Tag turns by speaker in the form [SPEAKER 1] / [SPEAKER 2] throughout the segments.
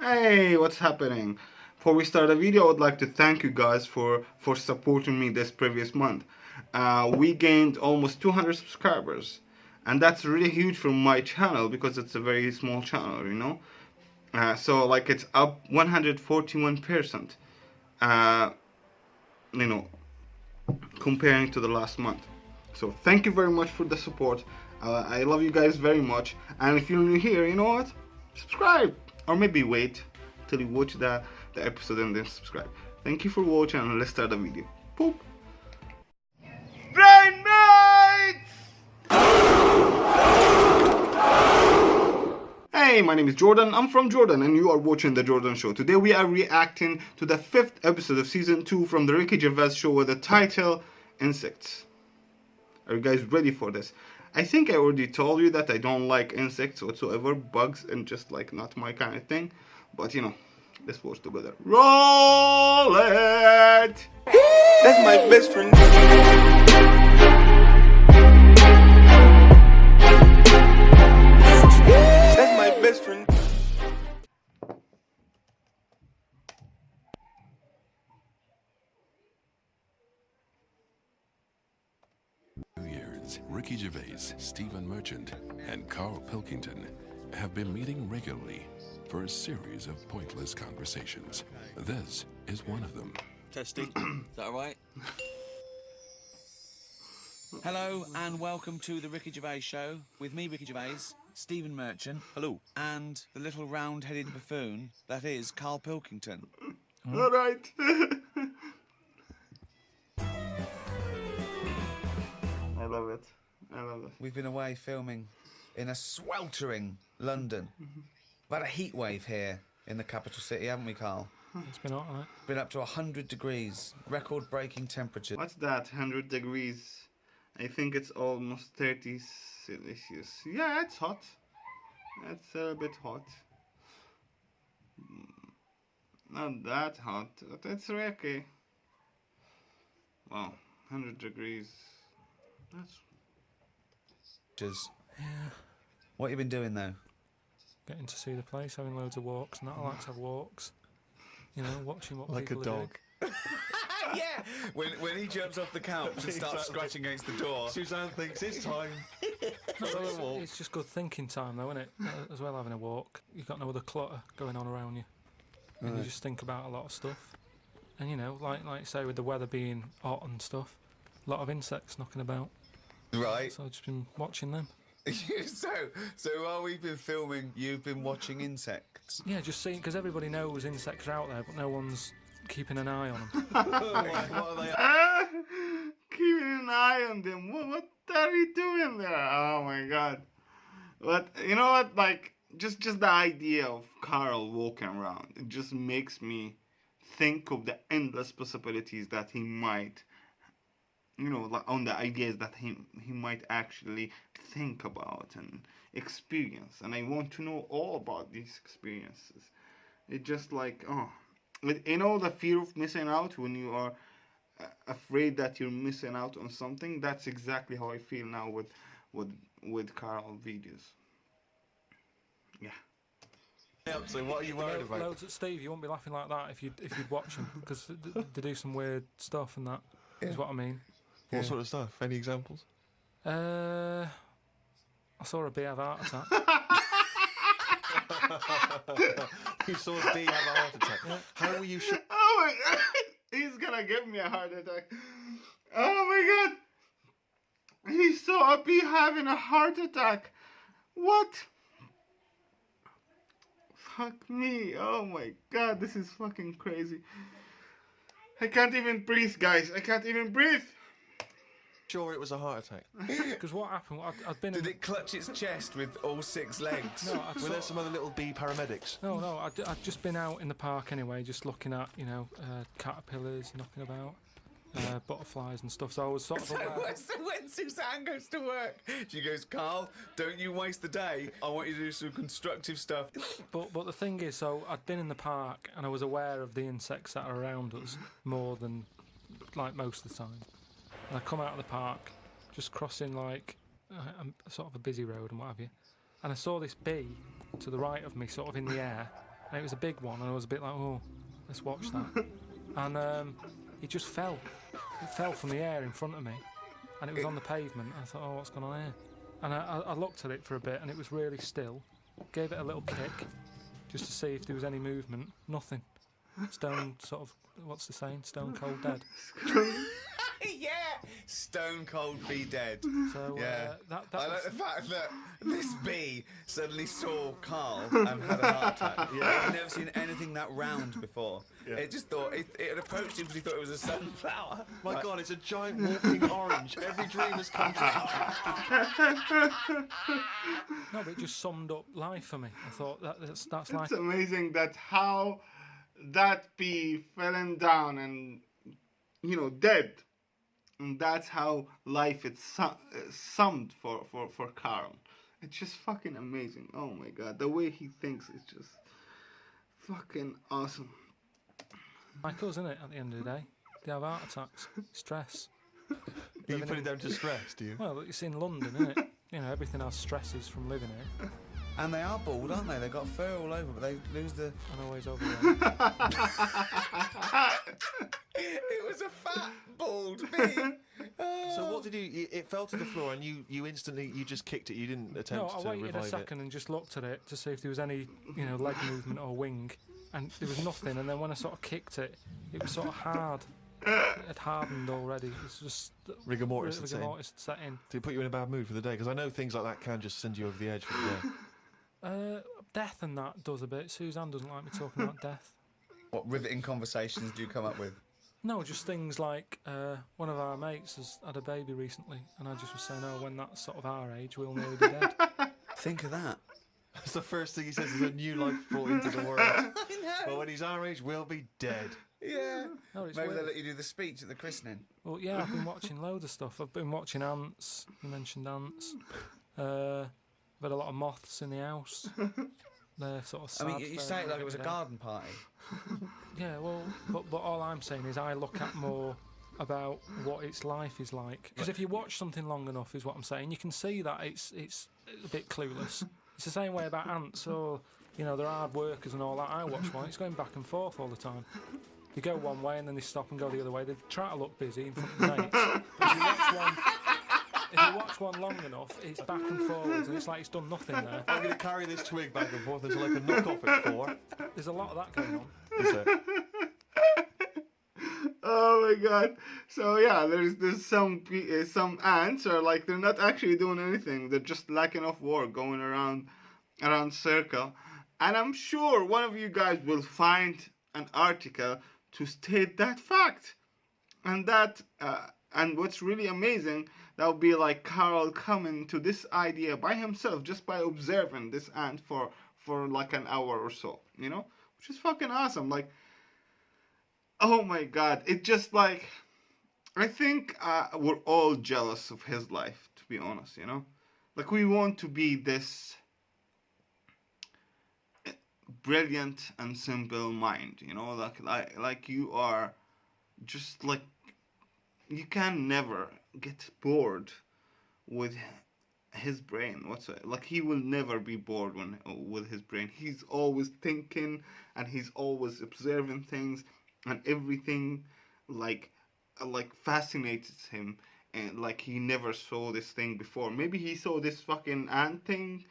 [SPEAKER 1] Hey, what's happening? Before we start the video, I would like to thank you guys for supporting me this previous month. We gained almost 200 subscribers, and that's really huge for my channel because it's a very small channel, you know. So like it's up 141%. You know, comparing to the last month. So thank you very much for the support. I love you guys very much. And if you're new here, you know what? Subscribe, or maybe wait till you watch the episode and then subscribe. Thank you for watching, and let's start the video. Poop. Great nights! Hey, my name is Jordan. I'm from Jordan, and you are watching The Jordan Show. Today we are reacting to the 5th episode of Season 2 from the Ricky Gervais show with the title Insects. Are you guys ready for this? I think I already told you that I don't like insects whatsoever, bugs, and just like not my kind of thing. But you know, let's watch together. Roll it!
[SPEAKER 2] That's my best friend. That's my best friend.
[SPEAKER 3] Ricky Gervais, Stephen Merchant, and Carl Pilkington have been meeting regularly for a series of pointless conversations. This is one of them.
[SPEAKER 4] Testing. Is that all right? Hello and welcome to the Ricky Gervais Show with me, Ricky Gervais, Stephen Merchant. Hello. And the little round-headed buffoon that is Carl Pilkington.
[SPEAKER 1] All right. I love it. I love it.
[SPEAKER 4] We've been away filming in a sweltering London. About a heat wave here in the capital city, haven't we, Carl?
[SPEAKER 5] It's been hot, hasn't it?
[SPEAKER 4] Been up to 100 degrees, record-breaking temperature.
[SPEAKER 1] What's that? 100 degrees. I think it's almost 30 Celsius. Yeah, it's hot. It's a bit hot. Not that hot, but it's okay. Wow, 100 degrees. That's...
[SPEAKER 4] Yeah. What have you been doing though?
[SPEAKER 5] Getting to see the place, having loads of walks. Not I like to have walks. You know, watching what
[SPEAKER 6] like a
[SPEAKER 5] people
[SPEAKER 6] dog.
[SPEAKER 4] Yeah, when he jumps off the couch and starts scratching against the door.
[SPEAKER 6] Suzanne thinks it's time for
[SPEAKER 5] do.
[SPEAKER 6] a walk.
[SPEAKER 5] It's just good thinking time, though, isn't it? As well, having a walk. You've got no other clutter going on around you, and you just think about a lot of stuff. And you know, like say, with the weather being hot and stuff, a lot of insects knocking about.
[SPEAKER 4] Right.
[SPEAKER 5] So I've just been watching them.
[SPEAKER 4] so while we've been filming, you've been watching insects.
[SPEAKER 5] Yeah, just seeing, because everybody knows insects are out there, but no one's keeping an eye on them.
[SPEAKER 6] What are they?
[SPEAKER 1] Keeping an eye on them. What are you doing there? Oh my god. But you know what? Like just the idea of Carl walking around, it just makes me think of the endless possibilities that he might, you know, like on the ideas that he might actually think about and experience. And I want to know all about these experiences. It's just like, oh, you know, the fear of missing out when you are afraid that you're missing out on something. That's exactly how I feel now with Carl videos. Yeah.
[SPEAKER 6] So what are you worried about?
[SPEAKER 5] Loads of Steve, you won't be laughing like that if you'd watch them, because they do some weird stuff and that is what I mean.
[SPEAKER 6] What sort of stuff? Any examples?
[SPEAKER 5] I saw a bee have a heart attack.
[SPEAKER 6] You saw a bee have a heart attack.
[SPEAKER 5] Yeah.
[SPEAKER 6] How were you sure?
[SPEAKER 1] Oh my god, he's gonna give me a heart attack. Oh my god, he saw a bee having a heart attack. What? Fuck me. Oh my god, this is fucking crazy. I can't even breathe, guys. I can't even breathe.
[SPEAKER 6] Sure it was a heart attack?
[SPEAKER 5] Because what happened? I'd been.
[SPEAKER 4] Did it clutch its chest with all 6 legs?
[SPEAKER 5] No,
[SPEAKER 6] Were there some other little bee paramedics?
[SPEAKER 5] No. I'd just been out in the park anyway, just looking at, you know, caterpillars knocking about, butterflies and stuff. So I was sort of.
[SPEAKER 4] So when Suzanne goes to work, she goes, Carl, don't you waste the day. I want you to do some constructive stuff.
[SPEAKER 5] But the thing is, so I'd been in the park and I was aware of the insects that are around us more than like most of the time. And I come out of the park, just crossing like sort of a busy road and what have you, and I saw this bee to the right of me, sort of in the air, and it was a big one, and I was a bit like, oh, let's watch that. And it just fell. It fell from the air in front of me, and it was on the pavement. I thought, oh, what's going on here? And I looked at it for a bit, and it was really still. Gave it a little kick, just to see if there was any movement. Nothing. Stone sort of, what's the saying? Stone cold dead.
[SPEAKER 4] Yeah, stone cold be dead.
[SPEAKER 5] So
[SPEAKER 4] Yeah,
[SPEAKER 5] that
[SPEAKER 4] I like
[SPEAKER 5] was,
[SPEAKER 4] the fact that this bee suddenly saw Carl and had a heart attack. Yeah, I'd never seen anything that round before.
[SPEAKER 6] Yeah.
[SPEAKER 4] It just thought it had approached him because he thought it was a sunflower.
[SPEAKER 6] My God, it's a giant walking orange. Every dream has come true.
[SPEAKER 5] no, but it just summed up life for me. I thought that's like
[SPEAKER 1] It's amazing that how that bee fell down and, you know, dead. And that's how life is summed for Carl. It's just fucking amazing. Oh my God, the way he thinks is just fucking awesome.
[SPEAKER 5] like us, isn't it? At the end of the day, they have heart attacks, stress.
[SPEAKER 6] You put it down to stress, do you?
[SPEAKER 5] Well, it's in London, isn't it? You know, everything has stresses from living here.
[SPEAKER 4] And they are bald, aren't they? They've got fur all over, but they lose the...
[SPEAKER 5] And always over there.
[SPEAKER 4] It was a fat, bald bee.
[SPEAKER 6] So what did you? It fell to the floor, and you instantly just kicked it. You didn't
[SPEAKER 5] No,
[SPEAKER 6] attempt
[SPEAKER 5] I
[SPEAKER 6] to
[SPEAKER 5] waited a
[SPEAKER 6] revive
[SPEAKER 5] second and just looked at it to see if there was any, you know, leg movement or wing, and there was nothing. And then when I sort of kicked it, it was sort of hard. It had hardened already. It's just
[SPEAKER 6] Rigor mortis had set in.
[SPEAKER 5] rigor mortis set in.
[SPEAKER 6] Did it put you in a bad mood for the day? Because I know things like that can just send you over the edge for the day.
[SPEAKER 5] Death and that does a bit. Suzanne doesn't like me talking about death.
[SPEAKER 4] What riveting conversations do you come up with?
[SPEAKER 5] No, just things like one of our mates has had a baby recently, and I just was saying, oh, when that's sort of our age, we'll nearly be dead.
[SPEAKER 4] Think of that.
[SPEAKER 6] That's the first thing he says is a new life brought into the world.
[SPEAKER 4] I know.
[SPEAKER 6] But when he's our age, we'll be dead.
[SPEAKER 4] Yeah.
[SPEAKER 5] No, it's
[SPEAKER 4] Maybe
[SPEAKER 5] weird.
[SPEAKER 4] they'll let you do the speech at the christening.
[SPEAKER 5] Well, yeah, I've been watching loads of stuff. I've been watching ants. You mentioned ants. I've had a lot of moths in the house. They're sort of sad.
[SPEAKER 4] I mean, you say it like it was a garden party.
[SPEAKER 5] Yeah, well, but all I'm saying is I look at more about what its life is like. Because if you watch something long enough, is what I'm saying, you can see that it's a bit clueless. It's the same way about ants. Or, you know, they're hard workers and all that. I watch one, it's going back and forth all the time. They go one way and then they stop and go the other way. They try to look busy in front of the mates. But if you watch one long enough, it's back and forwards and it's like it's done nothing there.
[SPEAKER 6] I'm going to carry this twig back and forth until I can knock off at 4.
[SPEAKER 5] There's a lot of that going on.
[SPEAKER 6] Is it?
[SPEAKER 1] Oh my God! So yeah, there's some ants are like they're not actually doing anything. They're just lacking of work, going around circle. And I'm sure one of you guys will find an article to state that fact. And that and what's really amazing, that would be like Carl coming to this idea by himself, just by observing this ant for like an hour or so, you know, which is fucking awesome. Like, oh my God, it just like, I think we're all jealous of his life, to be honest, you know, like we want to be this brilliant and simple mind, you know, like you are just like, you can never get bored with his brain whatsoever. Like he will never be bored with his brain. He's always thinking and he's always observing things, and everything like fascinates him, and like he never saw this thing before. Maybe he saw this fucking ant thing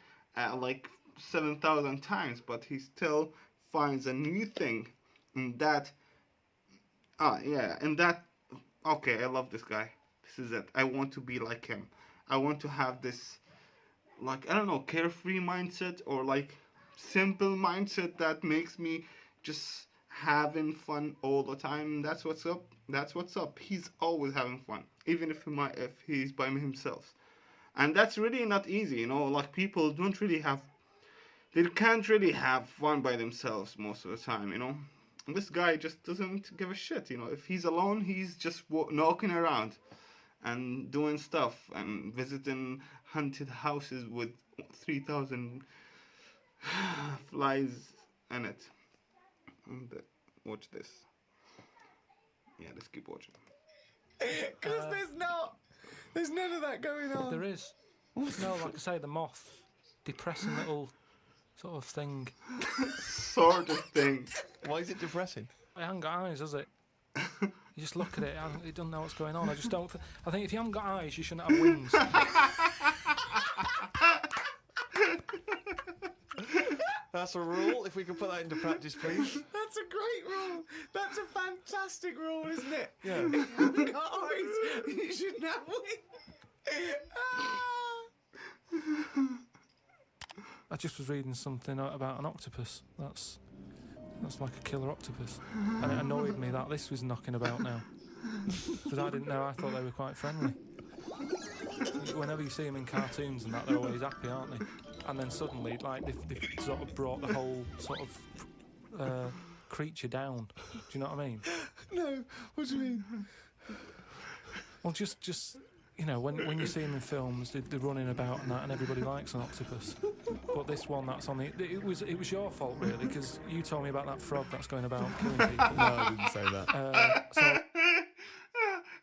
[SPEAKER 1] like 7,000 times, but he still finds a new thing in that. Okay, I love this guy. This is it. I want to be like him. I want to have this, like, I don't know, carefree mindset or like simple mindset that makes me just having fun all the time. That's what's up. That's what's up. He's always having fun, even if he's by himself. And that's really not easy, you know, like people they can't really have fun by themselves most of the time, you know. And this guy just doesn't give a shit, you know. If he's alone, he's just knocking around and doing stuff and visiting haunted houses with 3,000 flies in it. And watch this. Yeah, let's keep watching.
[SPEAKER 4] Because there's none of that going on.
[SPEAKER 5] There is. No, like I say, the moth. Depressing little sort of thing.
[SPEAKER 1] Sort of thing.
[SPEAKER 6] Why is it depressing?
[SPEAKER 5] It hasn't got eyes, has it? You just look at it, it doesn't know what's going on. I just don't. I think if you haven't got eyes, you shouldn't have wings.
[SPEAKER 6] That's a rule. If we can put that into practice, please.
[SPEAKER 4] That's a great rule. That's a fantastic rule, isn't it?
[SPEAKER 6] Yeah.
[SPEAKER 4] If you haven't got eyes, you shouldn't have wings.
[SPEAKER 5] I just was reading something about an octopus. That's like a killer octopus, and it annoyed me that this was knocking about now because I didn't know. I thought they were quite friendly. Whenever you see them in cartoons and that, they're always happy, aren't they? And then suddenly, like they've sort of brought the whole sort of creature down. Do you know what I mean?
[SPEAKER 4] No, what do you mean?
[SPEAKER 5] Well, just you know, when you see them in films, they're running about and that, and everybody likes an octopus. But this one that's on it was your fault really, because you told me about that frog that's going about killing people.
[SPEAKER 6] No, I didn't say that.
[SPEAKER 5] So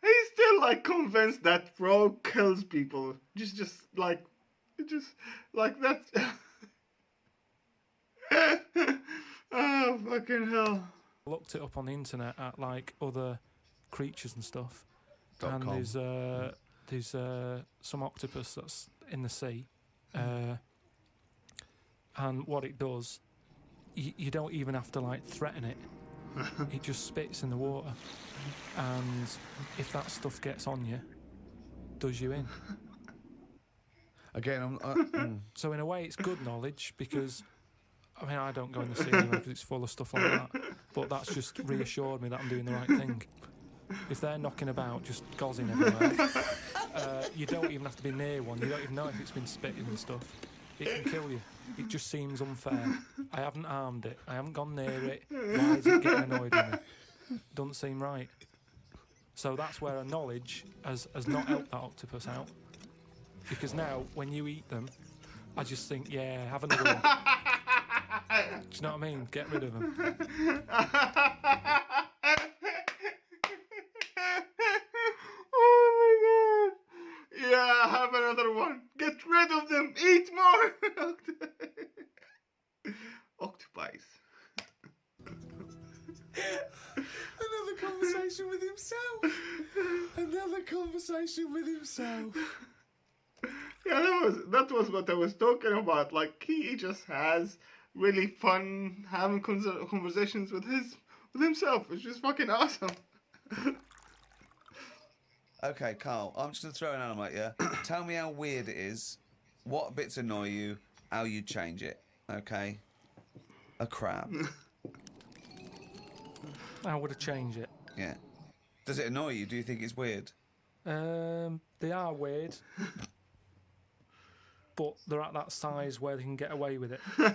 [SPEAKER 1] He's still like convinced that frog kills people. Just like that. Oh fucking hell!
[SPEAKER 5] I looked it up on the internet at like other creatures and stuff,
[SPEAKER 6] .com.
[SPEAKER 5] and there's some octopus that's in the sea, and what it does, you don't even have to like threaten it. It just spits in the water, and if that stuff gets on you, does you in.
[SPEAKER 6] Again,
[SPEAKER 5] So in a way, it's good knowledge because, I mean, I don't go in the sea anyway because it's full of stuff like that. But that's just reassured me that I'm doing the right thing. If they're knocking about, just gozzing everywhere, you don't even have to be near one. You don't even know if it's been spitting and stuff. It can kill you. It just seems unfair. I haven't harmed it. I haven't gone near it. Why is it getting annoyed with me? Doesn't seem right. So that's where a knowledge has not helped that octopus out. Because now, when you eat them, I just think, yeah, have another one. Do you know what I mean? Get rid of them.
[SPEAKER 1] Oh my god! Yeah, have another one. Get rid of them. Eat more. Octopi.
[SPEAKER 4] Another conversation with himself. Another conversation with himself.
[SPEAKER 1] Yeah, that was what I was talking about. Like he just has really fun having conversations with himself. It's just fucking awesome.
[SPEAKER 4] Okay, Carl, I'm just going to throw an animal at you. Tell me how weird it is, what bits annoy you, how you change it, okay? A crab.
[SPEAKER 5] How would I change it?
[SPEAKER 4] Yeah. Does it annoy you? Do you think it's weird?
[SPEAKER 5] They are weird. But they're at that size where they can get away with it.
[SPEAKER 4] Yeah,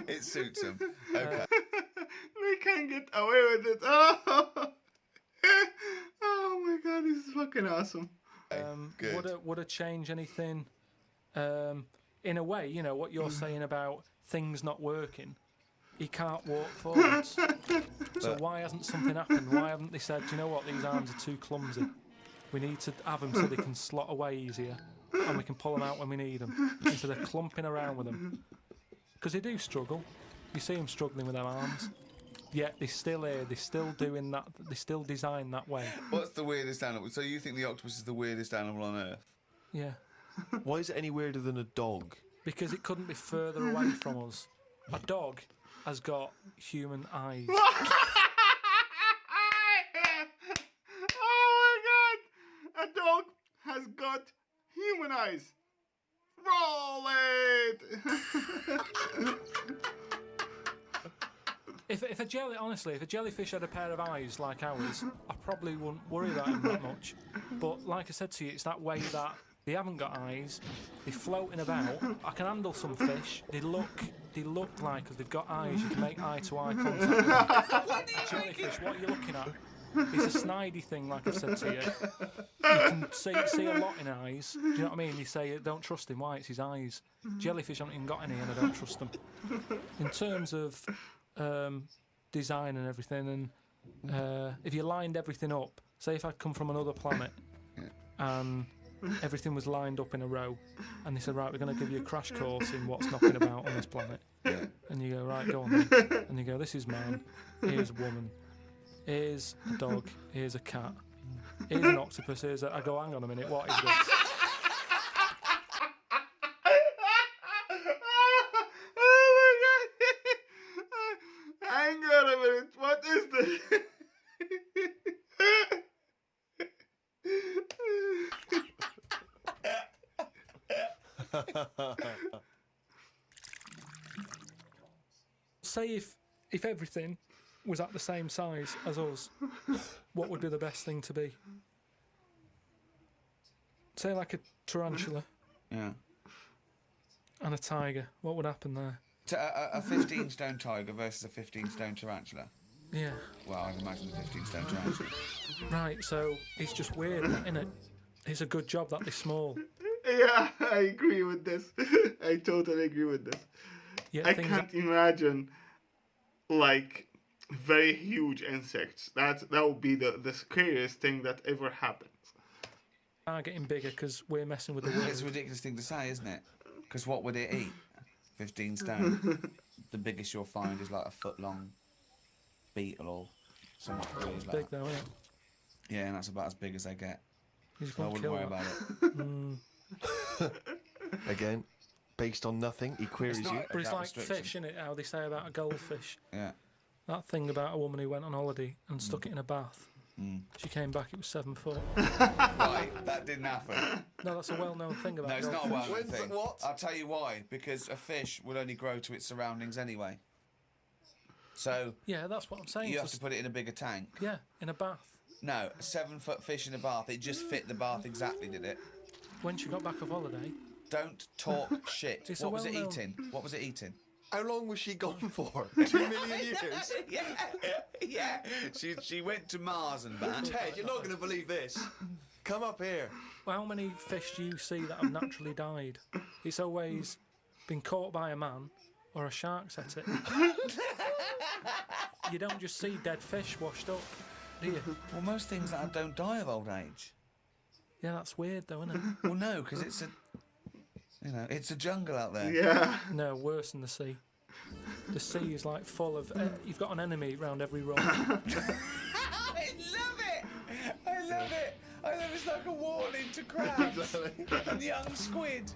[SPEAKER 4] it suits them. Okay.
[SPEAKER 1] We can get away with it. Oh, oh my god, this is fucking awesome.
[SPEAKER 4] Good.
[SPEAKER 5] Would I change anything? In a way, you know, what you're saying about things not working. He can't walk forwards. So why hasn't something happened? Why haven't they said, do you know what, these arms are too clumsy? We need to have them so they can slot away easier and we can pull them out when we need them instead of clumping around with them. Because they do struggle. You see them struggling with their arms. Yet they're still here, they're still doing that, they're still designed that way.
[SPEAKER 4] What's the weirdest animal? So you think the octopus is the weirdest animal on Earth?
[SPEAKER 5] Yeah.
[SPEAKER 6] why is it any weirder than a dog?
[SPEAKER 5] Because it couldn't be further away from us. A dog has got human eyes.
[SPEAKER 1] Oh my god! A dog has got human eyes. Roll it!
[SPEAKER 5] If a jellyfish had a pair of eyes like ours, I probably wouldn't worry about him that much. But like I said to you, it's that way that they haven't got eyes, they're floating about. I can handle some fish. They look like, because they've got eyes, you can make eye-to-eye contact with them. Jellyfish, what are you looking at? It's a snidey thing, like I said to you. You can see a lot in eyes. Do you know what I mean? You say, don't trust him. Why? It's his eyes. Jellyfish haven't even got any, and I don't trust them. In terms of design and everything, and if you lined everything up, say if I'd come from another planet and everything was lined up in a row, and they said, right, we're going to give you a crash course in what's knocking about on this planet.
[SPEAKER 4] Yeah.
[SPEAKER 5] And you go, right, go on then. And you go, this is man, here's a woman, here's a dog, here's a cat, here's an octopus, here's a... I go, hang on a minute, what is this?
[SPEAKER 1] Oh my god! Hang on a minute, what is this?
[SPEAKER 5] Say if everything was at the same size as us, what would be the best thing to be? Say like a tarantula
[SPEAKER 4] Yeah.
[SPEAKER 5] and a tiger. What would happen there?
[SPEAKER 4] A 15-stone tiger versus a 15-stone tarantula.
[SPEAKER 5] Yeah.
[SPEAKER 4] Well, I'd imagine the 15-stone tarantula.
[SPEAKER 5] Right, so it's just weird, isn't it? It's a good job that they're small.
[SPEAKER 1] Yeah, I agree with this. I totally agree with this.
[SPEAKER 5] Yet
[SPEAKER 1] I
[SPEAKER 5] things
[SPEAKER 1] can't imagine like very huge insects. That would be the scariest thing that ever happens.
[SPEAKER 5] are getting bigger because we're messing with the
[SPEAKER 4] It's a
[SPEAKER 5] world.
[SPEAKER 4] ridiculous thing to say, isn't it? Because what would it eat? 15 stone. The biggest you'll find is like a foot-long beetle or something weird
[SPEAKER 5] It's
[SPEAKER 4] like
[SPEAKER 5] big
[SPEAKER 4] that.
[SPEAKER 5] though, isn't it?
[SPEAKER 4] Yeah, and that's about as big as they get.
[SPEAKER 5] You just
[SPEAKER 4] So I
[SPEAKER 5] won't
[SPEAKER 4] wouldn't
[SPEAKER 5] kill
[SPEAKER 4] worry
[SPEAKER 5] that.
[SPEAKER 4] about it.
[SPEAKER 6] Again, based on nothing, he queries
[SPEAKER 4] It's not-
[SPEAKER 6] you.
[SPEAKER 5] But it's
[SPEAKER 4] That
[SPEAKER 5] like
[SPEAKER 4] restriction.
[SPEAKER 5] fish, isn't it? How they say about a goldfish.
[SPEAKER 4] Yeah.
[SPEAKER 5] That thing about a woman who went on holiday and stuck it in a bath.
[SPEAKER 4] Mm.
[SPEAKER 5] She came back, it was 7 foot.
[SPEAKER 4] Right, that didn't happen.
[SPEAKER 5] No, that's a well-known thing about
[SPEAKER 4] No, it's not a
[SPEAKER 5] goldfish.
[SPEAKER 4] well-known
[SPEAKER 6] When's
[SPEAKER 4] thing.
[SPEAKER 6] the- what?
[SPEAKER 4] I'll tell you why. Because a fish will only grow to its surroundings anyway. So
[SPEAKER 5] Yeah, that's what I'm saying.
[SPEAKER 4] you have
[SPEAKER 5] Just-
[SPEAKER 4] to put it in a bigger tank.
[SPEAKER 5] Yeah, in a bath.
[SPEAKER 4] No, a 7-foot fish in a bath. It just fit the bath exactly, did it?
[SPEAKER 5] When she got back off holiday,
[SPEAKER 4] Don't talk shit.
[SPEAKER 5] It's a
[SPEAKER 4] What was it
[SPEAKER 5] well-known-
[SPEAKER 4] eating? What was it eating?
[SPEAKER 6] How long was she gone for? 2 million years?
[SPEAKER 4] yeah. She went to Mars and back.
[SPEAKER 6] Ted, you're not going to believe this. Come up here.
[SPEAKER 5] well, how many fish do you see that have naturally died? It's always been caught by a man or a shark's at it. You don't just see dead fish washed up, do you?
[SPEAKER 4] Well, most things that don't die of old age.
[SPEAKER 5] Yeah, that's weird though, isn't it?
[SPEAKER 4] Well, no, because it's a, it's a jungle out there.
[SPEAKER 1] Yeah.
[SPEAKER 5] No, worse than the sea. The sea is like full of... you've got an enemy round every rock.
[SPEAKER 4] I love it. I love it. I love it's like a warning to crabs and young squid.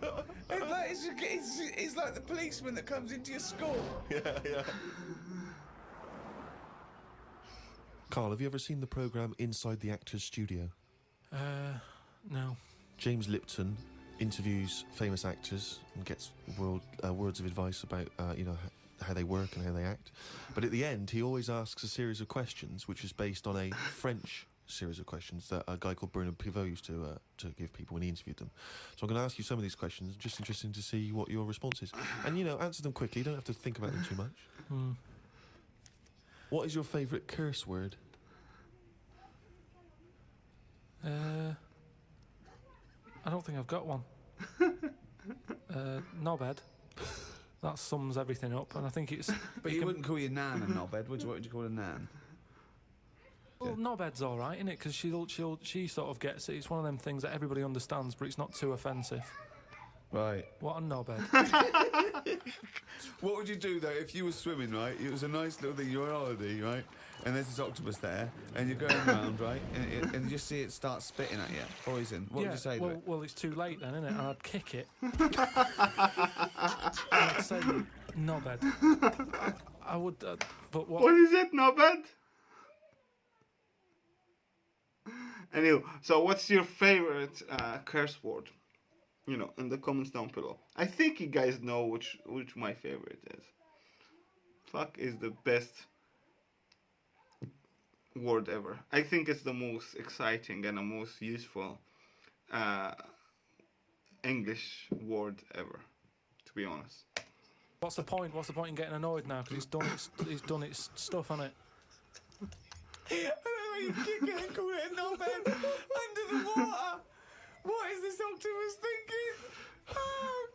[SPEAKER 4] It's like the policeman that comes into your school.
[SPEAKER 6] Yeah. Carl, have you ever seen the programme Inside the Actors Studio?
[SPEAKER 5] No.
[SPEAKER 6] James Lipton interviews famous actors and gets words of advice about how they work and how they act. But at the end, he always asks a series of questions, which is based on a French series of questions that a guy called Bernard Pivot used to give people when he interviewed them. So I'm going to ask you some of these questions. I'm just interested to see what your response is, and answer them quickly. You don't have to think about them too much. What is your favourite curse word?
[SPEAKER 5] I don't think I've got one. Knobhead. That sums everything up, and I think it's...
[SPEAKER 4] But you wouldn't call your nan a knobhead, would you? What would you call a nan?
[SPEAKER 5] Well, knobhead's all right, isn't it? Because she sort of gets it. It's one of them things that everybody understands, but it's not too offensive.
[SPEAKER 4] Right.
[SPEAKER 5] What a knobhead.
[SPEAKER 4] What would you do though if you were swimming, right? It was a nice little thing. You're on holiday, right? And there's this octopus there, and you're going around, right? And you just see it start spitting at you, poison. What would you say to it?
[SPEAKER 5] Well, it's too late then, isn't it? And I'd kick it. And I'd say, knobhead. I would, but what?
[SPEAKER 1] What is it? Not bad. Anyway, so what's your favorite curse word? In the comments down below. I think you guys know which my favorite is. Fuck is the best word ever. I think it's the most exciting and the most useful English word ever, to be honest.
[SPEAKER 5] What's the point? What's the point in getting annoyed now? Because it's done its stuff on it.
[SPEAKER 4] I don't know you kick it and call it a knobhead under the water. What is this octopus thinking? Oh,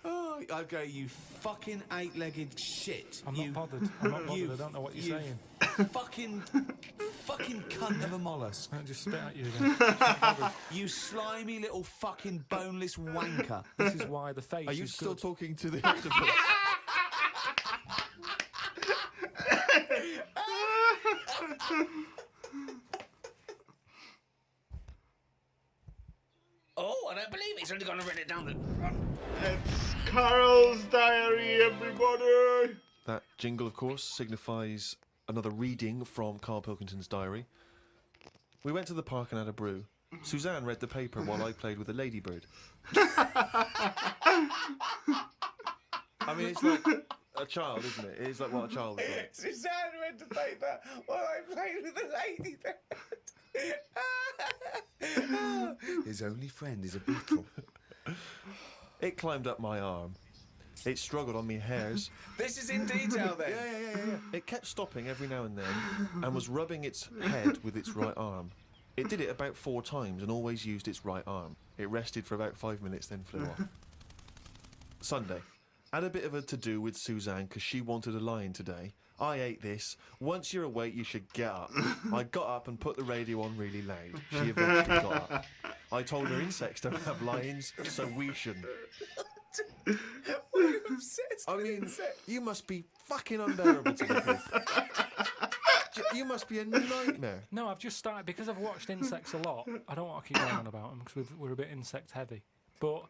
[SPEAKER 4] God. Oh, I go, you fucking eight-legged shit.
[SPEAKER 5] I'm not bothered. I'm not bothered. I don't know what you're saying.
[SPEAKER 4] Fucking cunt of a mollusk.
[SPEAKER 5] I just spit at you again. I'm not bothered.
[SPEAKER 4] You slimy little fucking boneless wanker.
[SPEAKER 5] This is why the face
[SPEAKER 6] Are you
[SPEAKER 5] is
[SPEAKER 6] still
[SPEAKER 5] good.
[SPEAKER 6] talking to the octopus?
[SPEAKER 4] Oh, I don't believe he's only going to run it down the front.
[SPEAKER 1] It's Carl's diary, everybody.
[SPEAKER 6] That jingle, of course, signifies another reading from Carl Pilkington's diary. We went to the park and had a brew. Suzanne read the paper while I played with a ladybird. I mean, it's like a child, isn't it? It is like what a child would do.
[SPEAKER 4] Suzanne read the paper while I played with a ladybird. His only friend is a beetle.
[SPEAKER 6] It climbed up my arm. It struggled on me hairs.
[SPEAKER 4] This is in detail then.
[SPEAKER 6] Yeah. It kept stopping every now and then and was rubbing its head with its right arm. It did it about 4 times and always used its right arm. It rested for about 5 minutes, then flew off. Sunday. Had a bit of a to-do with Suzanne because she wanted a lion today. I ate this. Once you're awake, you should get up. I got up and put the radio on really loud. She eventually got up. I told her insects don't have lions, so we shouldn't.
[SPEAKER 4] What are you obsessed
[SPEAKER 6] I
[SPEAKER 4] with
[SPEAKER 6] mean,
[SPEAKER 4] insects?
[SPEAKER 6] you must be fucking unbearable to live with. You must be a nightmare.
[SPEAKER 5] No, I've just started because I've watched insects a lot. I don't want to keep going on about them because we're a bit insect heavy. But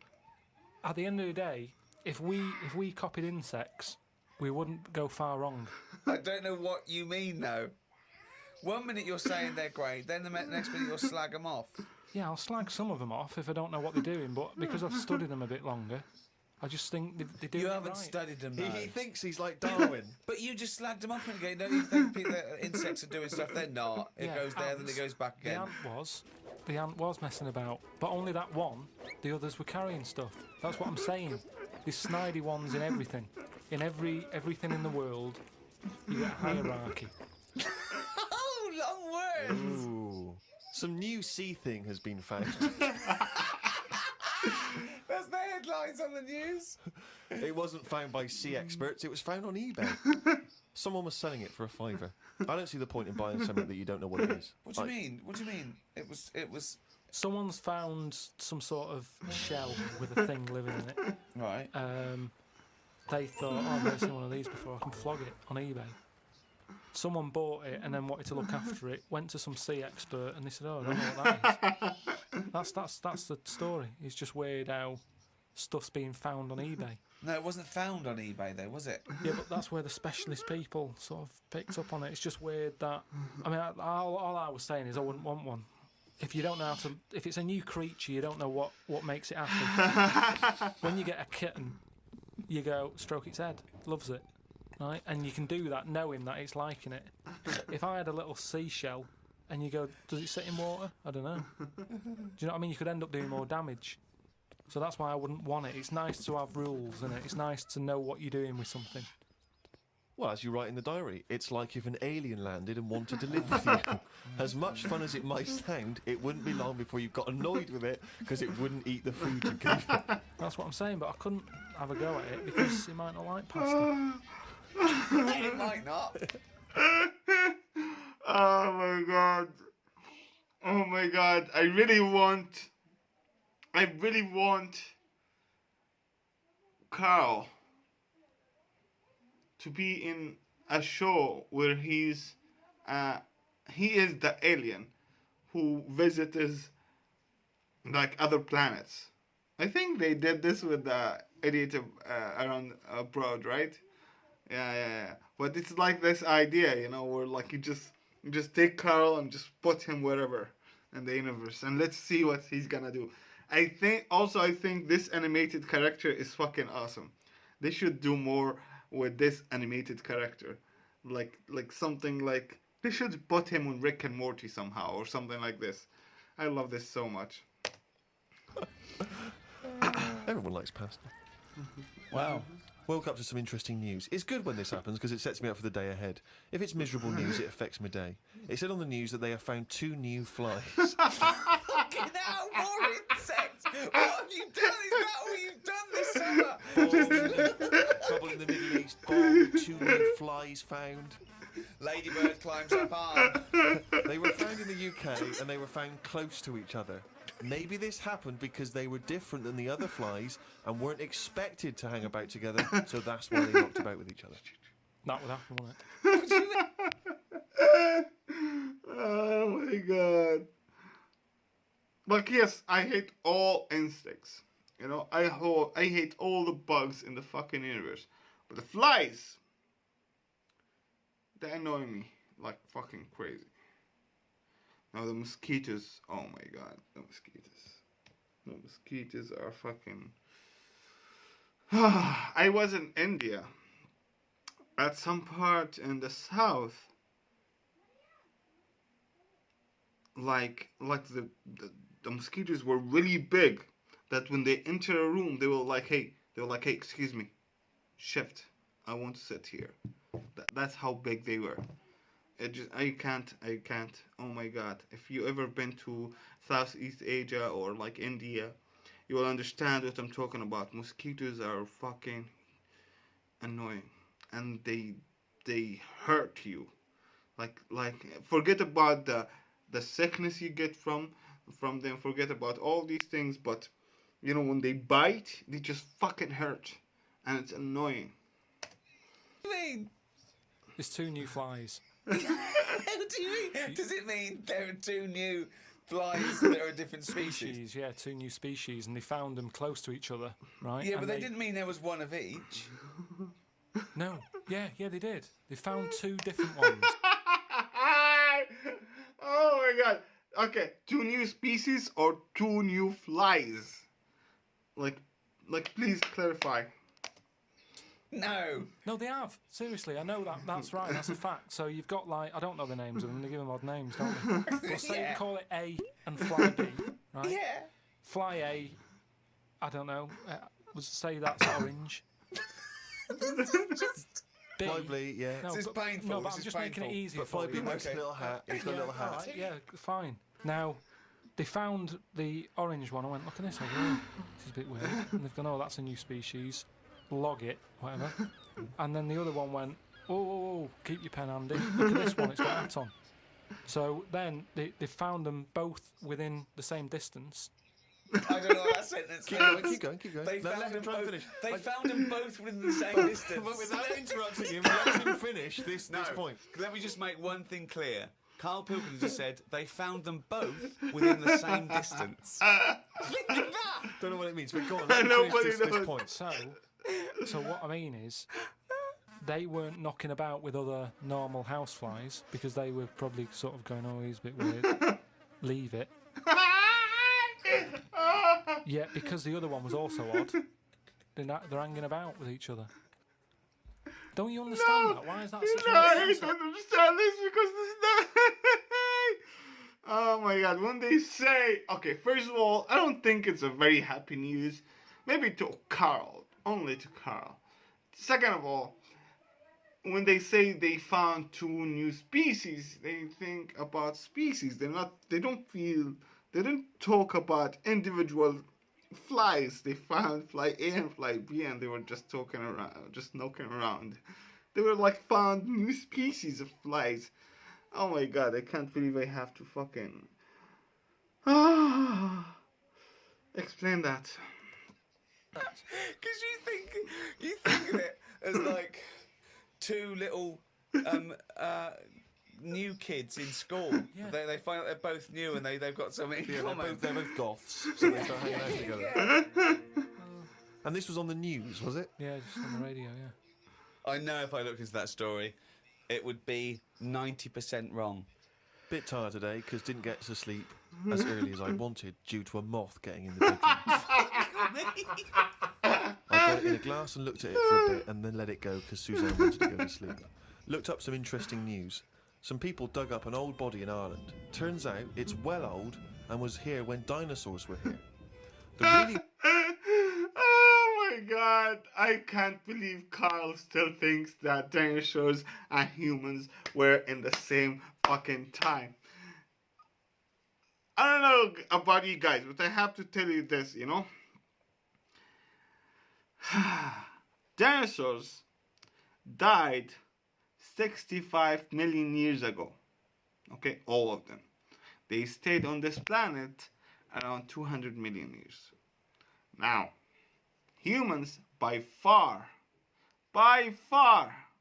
[SPEAKER 5] at the end of the day, if we copied insects, we wouldn't go far wrong.
[SPEAKER 4] I don't know what you mean though. 1 minute you're saying they're great, then the next minute you'll slag them off.
[SPEAKER 5] Yeah, I'll slag some of them off if I don't know what they're doing, but because I've studied them a bit longer, I just think they do
[SPEAKER 4] You
[SPEAKER 5] it
[SPEAKER 4] haven't
[SPEAKER 5] right.
[SPEAKER 4] studied them though.
[SPEAKER 6] He thinks he's like Darwin.
[SPEAKER 4] But you just slagged them off and again. Don't you think people, insects are doing stuff? They're not. It
[SPEAKER 5] Yeah,
[SPEAKER 4] goes there, then
[SPEAKER 5] ants.
[SPEAKER 4] it goes back
[SPEAKER 5] The
[SPEAKER 4] again.
[SPEAKER 5] ant was messing about, but only that one. The others were carrying stuff. That's what I'm saying. There's snidey ones in everything. In everything in the world, you get a hierarchy.
[SPEAKER 4] Oh, long words.
[SPEAKER 6] Ooh. Some new sea thing has been found.
[SPEAKER 4] That's the headlines on the news.
[SPEAKER 6] It wasn't found by sea experts, it was found on eBay. Someone was selling it for $5. I don't see the point in buying something that you don't know what it is.
[SPEAKER 4] What do you mean? What do you mean? It was
[SPEAKER 5] Someone's found some sort of shell with a thing living in it.
[SPEAKER 4] right.
[SPEAKER 5] They thought, oh, I've never seen one of these before, I can flog it on eBay. Someone bought it and then wanted to look after it, went to some sea expert and they said, oh, I don't know what that is. That's the story. It's just weird how stuff's being found on eBay.
[SPEAKER 4] No, it wasn't found on eBay though, was it?
[SPEAKER 5] Yeah, but that's where the specialist people sort of picked up on it. It's just weird that... I mean, all I was saying is I wouldn't want one. If you don't know how to... If it's a new creature, you don't know what makes it happy. When you get a kitten, you go, stroke its head, loves it. Right? And you can do that knowing that it's liking it. If I had a little seashell and you go, does it sit in water? I don't know. Do you know what I mean? You could end up doing more damage. So that's why I wouldn't want it. It's nice to have rules, isn't it? It's nice to know what you're doing with something.
[SPEAKER 6] Well, as you write in the diary, it's like if an alien landed and wanted to live with you. As much fun as it might sound, it wouldn't be long before you got annoyed with it because it wouldn't eat the food you gave it.
[SPEAKER 5] That's what I'm saying, but I couldn't have a go at it because it might not like pasta.
[SPEAKER 4] It might not.
[SPEAKER 1] Oh my god. Oh my god. I really want Carl to be in a show where he is the alien who visits like other planets. I think they did this with the idiot around abroad, right? Yeah. But it's like this idea, you know, where like you just take Carl and just put him wherever in the universe, and let's see what he's gonna do. I think this animated character is fucking awesome. They should do more with this animated character, like something like they should put him on Rick and Morty somehow or something like this. I love this so much.
[SPEAKER 6] Everyone likes pasta.
[SPEAKER 4] Wow.
[SPEAKER 6] Woke up to some interesting news. It's good when this happens because it sets me up for the day ahead. If it's miserable news, it affects my day. It said on the news that they have found 2 new flies.
[SPEAKER 4] Fucking hell, more insects! What have you done? Is that what you've done this summer?
[SPEAKER 6] Trouble in the Middle East. Bomb. 2 new flies found.
[SPEAKER 4] Ladybird climbs up arm.
[SPEAKER 6] They were found in the UK and they were found close to each other. Maybe this happened because they were different than the other flies and weren't expected to hang about together, so that's why they knocked about with each other.
[SPEAKER 5] That would happen, wouldn't it?
[SPEAKER 1] Oh my god. But yes, I hate all insects. You know, I hate all the bugs in the fucking universe. But the flies, they annoy me like fucking crazy. Now the mosquitoes, oh my god, the mosquitoes. The mosquitoes are fucking... I was in India, at some part in the south, like the mosquitoes were really big, that when they enter a room, they were like, hey, excuse me, shift, I want to sit here. That's how big they were. I can't. Oh my god. If you ever been to Southeast Asia or like India, you will understand what I'm talking about. Mosquitoes are fucking annoying, and they hurt you. Like forget about the sickness you get from them. Forget about all these things. But you know, when they bite, they just fucking hurt, and it's annoying.
[SPEAKER 4] What do you mean?
[SPEAKER 5] There's 2 new flies.
[SPEAKER 4] What do you mean? Does it mean there are 2 new flies that are a different species?
[SPEAKER 5] Yeah, 2 new species, and they found them close to each other, right?
[SPEAKER 4] Yeah,
[SPEAKER 5] and
[SPEAKER 4] but they didn't mean there was one of each.
[SPEAKER 5] No, yeah, they did. They found 2 different ones.
[SPEAKER 1] Oh my god. Okay, 2 new species or 2 new flies? Like please clarify.
[SPEAKER 4] No.
[SPEAKER 5] No, they have. Seriously, I know that. That's right. That's a fact. So you've got like I don't know the names of them. They give them odd names, don't they? Well, say
[SPEAKER 4] Yeah.
[SPEAKER 5] you call it A and Fly B, right?
[SPEAKER 4] Yeah.
[SPEAKER 5] Fly A, I don't know. Say that's orange. B.
[SPEAKER 6] Fly yeah.
[SPEAKER 5] No,
[SPEAKER 4] This is
[SPEAKER 5] but,
[SPEAKER 4] painful.
[SPEAKER 5] No, but
[SPEAKER 4] This
[SPEAKER 5] I'm
[SPEAKER 4] is
[SPEAKER 5] just making it
[SPEAKER 4] painful.
[SPEAKER 5] easy
[SPEAKER 6] But
[SPEAKER 5] for
[SPEAKER 6] Fly B
[SPEAKER 5] you.
[SPEAKER 6] wears a
[SPEAKER 4] Okay.
[SPEAKER 6] little hat. He's got a little hat.
[SPEAKER 5] Alright, yeah, fine. Now, they found the orange one. I went, look at this. I go, this is a bit weird. And they've gone, oh, that's a new species. Log it, whatever. And then the other one went, oh, keep your pen handy. Look at this one, it's got a hat on. So then they found them both within the same distance.
[SPEAKER 4] I don't know what that sentence
[SPEAKER 6] Keep
[SPEAKER 4] means.
[SPEAKER 6] going.
[SPEAKER 4] They
[SPEAKER 6] No, let
[SPEAKER 4] found
[SPEAKER 6] him
[SPEAKER 4] them
[SPEAKER 6] try and
[SPEAKER 4] both.
[SPEAKER 6] finish.
[SPEAKER 4] They found them both within the same distance.
[SPEAKER 6] But without interrupting him, let him finish this point.
[SPEAKER 4] Let me just make one thing clear. Carl Pilkins just said they found them both within the same distance. Think of that!
[SPEAKER 6] Don't know what it means, but go on. Let him
[SPEAKER 1] Nobody
[SPEAKER 6] finish this
[SPEAKER 1] knows.
[SPEAKER 6] point.
[SPEAKER 5] So what I mean is, they weren't knocking about with other normal houseflies because they were probably sort of going, oh, he's a bit weird. Leave it. Yeah, because the other one was also odd. They're hanging about with each other. Don't you understand that? Why is that such
[SPEAKER 1] No,
[SPEAKER 5] a
[SPEAKER 1] I
[SPEAKER 5] concept?
[SPEAKER 1] don't understand this because this is not. Oh my god, when they say, okay, first of all, I don't think it's a very happy news. Maybe to Carl, only to Carl. Second of all, when they say they found 2 new species, they think about species. They didn't talk about individual flies. They found fly A and fly B, and they were just talking around, just knocking around. They were like found new species of flies. Oh my god, I can't believe I have to fucking explain that.
[SPEAKER 4] Because you think of it as like 2 little new kids in school.
[SPEAKER 5] Yeah.
[SPEAKER 4] They find out they're both new and they've got something in
[SPEAKER 6] Yeah,
[SPEAKER 4] common.
[SPEAKER 6] they're both goths, so they start hanging out together. And this was on the news, was it?
[SPEAKER 5] Yeah, just on the radio, yeah.
[SPEAKER 4] I know if I looked into that story, it would be 90% wrong.
[SPEAKER 6] Bit tired today because didn't get to sleep as early as I wanted due to a moth getting in the bedroom. I got it in a glass and looked at it for a bit and then let it go because Suzanne wanted to go to sleep. Looked up some interesting news. Some people dug up an old body in Ireland. Turns out it's well old and was here when dinosaurs were here. The really
[SPEAKER 1] Oh my god, I can't believe Carl still thinks that dinosaurs and humans were in the same fucking time. I don't know about you guys, but I have to tell you this, you know? Dinosaurs died 65 million years ago. Okay, all of them. They stayed on this planet around 200 million years. Now, humans by far,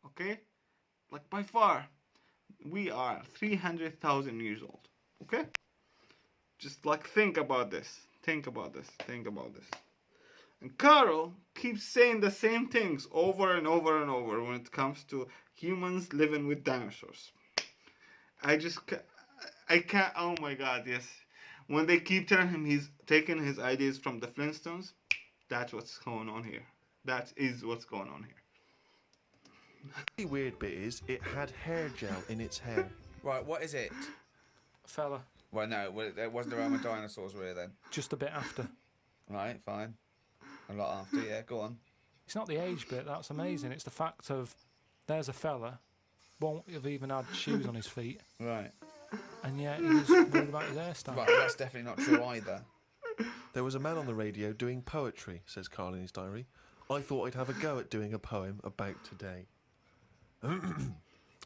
[SPEAKER 1] okay? Like by far, we are 300,000 years old. Okay? Just like think about this. Think about this. And Carl keeps saying the same things over and over and over when it comes to humans living with dinosaurs. I can't, oh my god, yes. When they keep telling him he's taking his ideas from the Flintstones, that's what's going on here. That is what's going on here.
[SPEAKER 6] The weird bit is it had hair gel in its hair.
[SPEAKER 4] Right, what is it?
[SPEAKER 5] Fella,
[SPEAKER 4] Well, no, it wasn't around when dinosaurs were here then.
[SPEAKER 5] just a bit after.
[SPEAKER 4] Right, fine. A lot after, yeah, go on.
[SPEAKER 5] It's not the age bit that's amazing. It's the fact of there's a fella, won't have even had shoes on his feet,
[SPEAKER 4] Right.
[SPEAKER 5] and yet he was worried about his hairstyle.
[SPEAKER 4] Right, well, that's definitely not true either.
[SPEAKER 6] There was a man on the radio doing poetry, says Carl in his diary. I thought I'd have a go at doing a poem about today.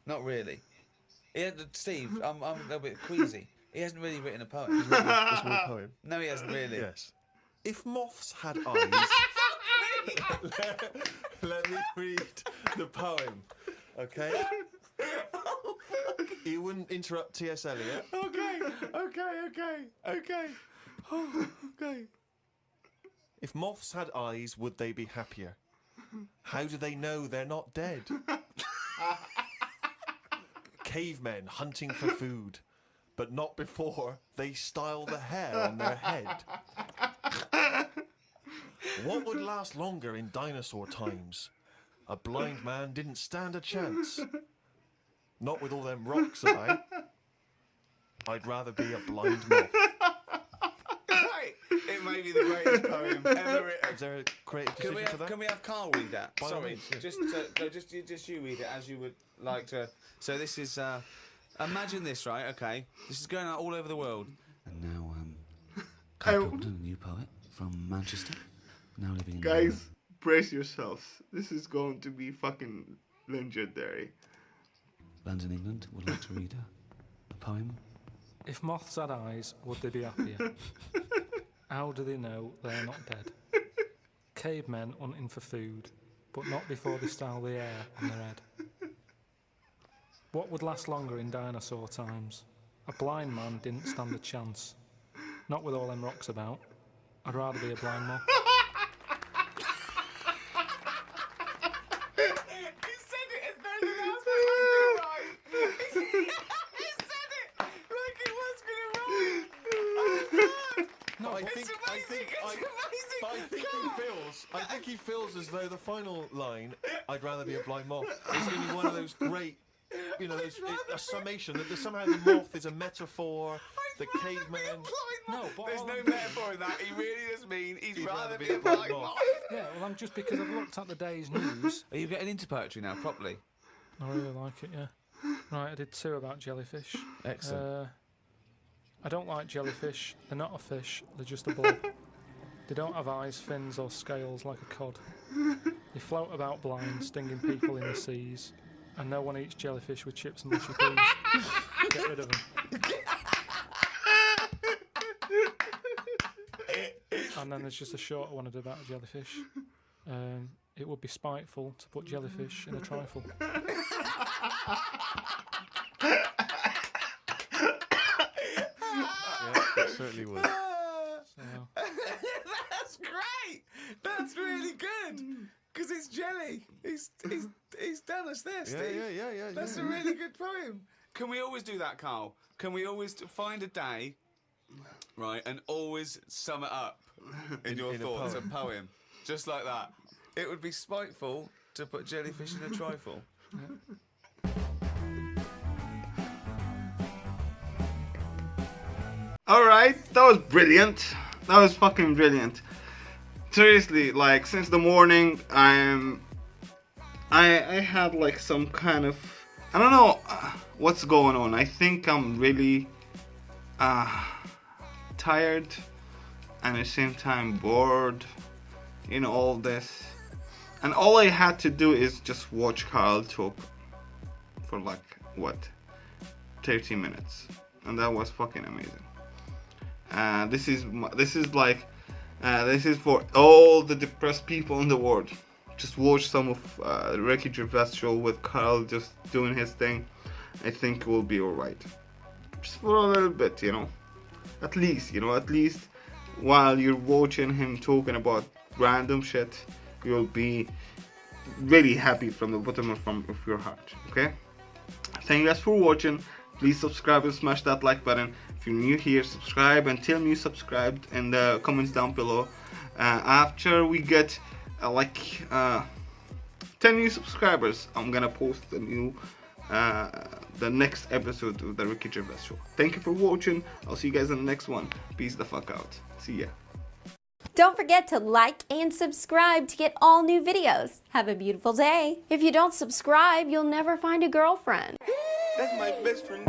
[SPEAKER 4] Not really. Steve, I'm a little bit queasy. He hasn't really written a poem.
[SPEAKER 6] It's not a poem.
[SPEAKER 4] No, he hasn't really.
[SPEAKER 6] Yes. If moths had eyes... let me read the poem, okay? You wouldn't interrupt T.S. Eliot.
[SPEAKER 4] Okay.
[SPEAKER 6] Oh, okay. If moths had eyes, would they be happier? How do they know they're not dead? Cavemen hunting for food, but not before they style the hair on their head. What would last longer in dinosaur times? A blind man didn't stand a chance. Not with all them rocks about. I'd rather be a blind moth.
[SPEAKER 4] Right. It may be the greatest poem ever written.
[SPEAKER 6] Is there a creative
[SPEAKER 4] Can
[SPEAKER 6] decision for that?
[SPEAKER 4] we have Carl read that?
[SPEAKER 6] By all
[SPEAKER 4] Sorry,
[SPEAKER 6] means, yeah.
[SPEAKER 4] just you read it as you would like to. So this is imagine this, right? Okay, this is going out all over the world. And now, Carl Pilkington, a new poet from Manchester, now living in
[SPEAKER 1] Guys, brace yourselves. This is going to be fucking legendary.
[SPEAKER 4] London, England. Would like to read a poem.
[SPEAKER 5] If moths had eyes, would they be happier? How do they know they're not dead? Cavemen hunting for food, but not before they style the hair on their head. What would last longer in dinosaur times? A blind man didn't stand a chance. Not with all them rocks about. I'd rather be a blind moth.
[SPEAKER 4] He said it as though the last one was going to rhyme. He said it like it was going to rhyme.
[SPEAKER 5] No,
[SPEAKER 6] I
[SPEAKER 4] It's
[SPEAKER 6] think
[SPEAKER 4] amazing.
[SPEAKER 6] but I think he feels as though the final line, I'd rather be a blind moth, is going to be one of those great, a summation that somehow the moth is a metaphor, the caveman.
[SPEAKER 5] no, but
[SPEAKER 4] There's
[SPEAKER 5] all
[SPEAKER 4] no
[SPEAKER 5] I'm-
[SPEAKER 4] metaphor in that. He really does mean he'd
[SPEAKER 6] He'd
[SPEAKER 4] rather be a blind moth.
[SPEAKER 5] Yeah, well, I'm just because I've looked at the day's news.
[SPEAKER 4] Are you getting into poetry now, properly?
[SPEAKER 5] I really like it, yeah. Right, I did 2 about jellyfish.
[SPEAKER 4] Excellent.
[SPEAKER 5] I don't like jellyfish. They're not a fish, they're just a blob. They don't have eyes, fins or scales like a cod. They float about blind, stinging people in the seas. And no one eats jellyfish with chips and mushy peas. Get rid of them. And then there's just a shorter one I did about a jellyfish. It would be spiteful to put jellyfish in a trifle.
[SPEAKER 6] Yeah, it certainly would.
[SPEAKER 5] So,
[SPEAKER 4] That's great. That's really good. Because it's jelly. He's done us there, Steve.
[SPEAKER 6] Yeah.
[SPEAKER 4] That's a really good poem. Can we always do that, Carl? Can we always find a day, right, and always sum it up in your
[SPEAKER 6] in a
[SPEAKER 4] thoughts, a
[SPEAKER 6] poem.
[SPEAKER 4] poem, just like that? It would be spiteful to put jellyfish in a trifle.
[SPEAKER 1] Alright, that was brilliant. That was fucking brilliant. Seriously, like since the morning I had like some kind of, I don't know what's going on. I think I'm really tired and at the same time bored, you know, all this. And all I had to do is just watch Carl talk for like, what, 30 minutes. And that was fucking amazing. This is for all the depressed people in the world. Just watch some of the Ricky Gervais show with Carl just doing his thing. I think it will be alright. Just for a little bit, you know. At least while you're watching him talking about random shit, you'll be really happy from the bottom of your heart. Okay? Thank you guys for watching. Please subscribe and smash that like button. If you're new here, subscribe and tell me you subscribed in the comments down below. After we get 10 new subscribers, I'm gonna post the next episode of the Ricky Gervais Show. Thank you for watching. I'll see you guys in the next one. Peace the fuck out. See ya.
[SPEAKER 7] Don't forget to like and subscribe to get all new videos. Have a beautiful day. If you don't subscribe, you'll never find a girlfriend.
[SPEAKER 2] That's my best friend.